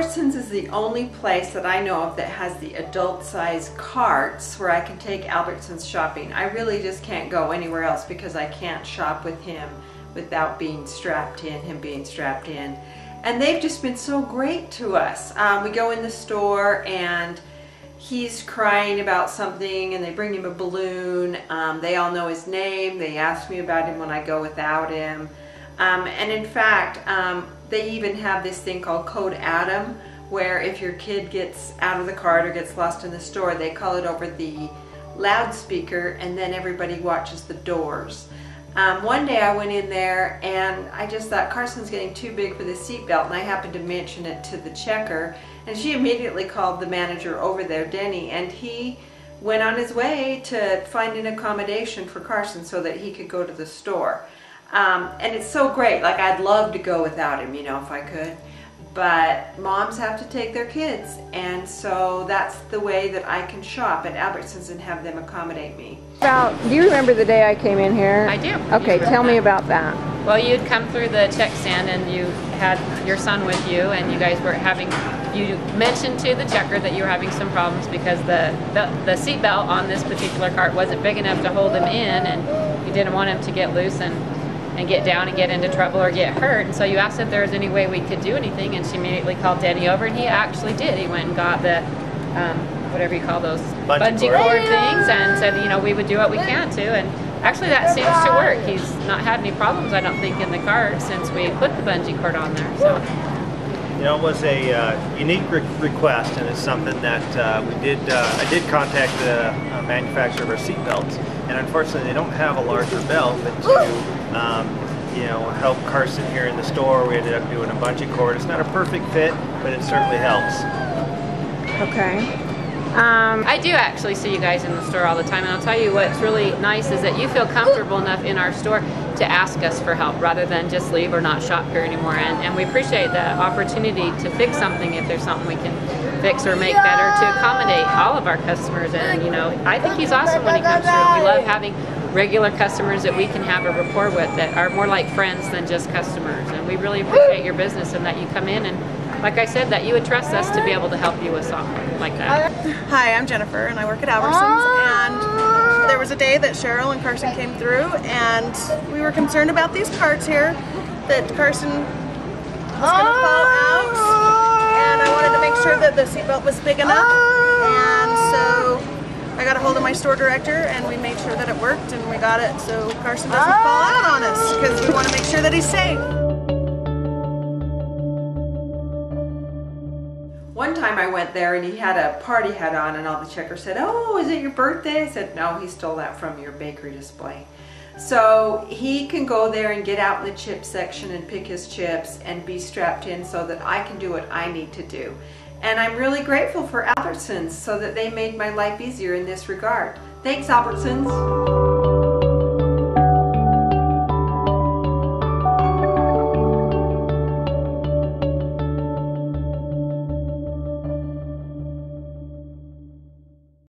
Albertsons is the only place that I know of that has the adult size carts where I can take Albertsons shopping. I really just can't go anywhere else because I can't shop with him without being strapped in, him being strapped in. And they've just been so great to us. We go in the store and he's crying about something and they bring him a balloon. They all know his name. They ask me about him when I go without him. And in fact, they even have this thing called Code Adam, where if your kid gets out of the cart or gets lost in the store, they call it over the loudspeaker and then everybody watches the doors. One day I went in there and I just thought Carson's getting too big for the seatbelt, and I happened to mention it to the checker, and she immediately called the manager over there, Denny, and he went on his way to find an accommodation for Carson so that he could go to the store. And it's so great. Like, I'd love to go without him, you know, if I could. But moms have to take their kids, and so that's the way that I can shop at Albertsons and have them accommodate me. Do you remember the day I came in here? I do. Okay, tell me about that. Well, you'd come through the check stand and you had your son with you, and you guys were you mentioned to the checker that you were having some problems because the seat belt on this particular cart wasn't big enough to hold him in, and you didn't want him to get loose and get down and get into trouble or get hurt. And so you asked if there was any way we could do anything, and she immediately called Denny over, and he actually did. He went and got the whatever you call those bungee cord things, and said, you know, we would do what we can to. And actually that seems to work. He's not had any problems, I don't think, in the cart since we put the bungee cord on there. So, you know, it was a unique request, and it's something that I did contact the manufacturer of our seat belts, and unfortunately they don't have a larger belt, but to you know, help Carson here in the store, we ended up doing a bungee cord. It's not a perfect fit, but it certainly helps. Okay. I do actually see you guys in the store all the time, and I'll tell you what's really nice is that you feel comfortable enough in our store to ask us for help rather than just leave or not shop here anymore. And we appreciate the opportunity to fix something if there's something we can fix or make better to accommodate all of our customers. And you know, I think he's awesome when he comes through. We love having regular customers that we can have a rapport with that are more like friends than just customers. And we really appreciate your business and that you come in and, like I said, that you would trust us to be able to help you with something like that. Hi, I'm Jennifer and I work at Albertsons, and there was a day that Cheryl and Carson came through and we were concerned about these carts here, that Carson was going to fall out, and I wanted to make sure that the seatbelt was big enough, and so I got a hold of my store director and we made sure that it worked, and we got it so Carson doesn't fall out on us because we want to make sure that he's safe. One time I went there and he had a party hat on, and all the checkers said, "Oh, is it your birthday?" I said, "No, he stole that from your bakery display." So he can go there and get out in the chip section and pick his chips and be strapped in so that I can do what I need to do. And I'm really grateful for Albertsons so that they made my life easier in this regard. Thanks, Albertsons.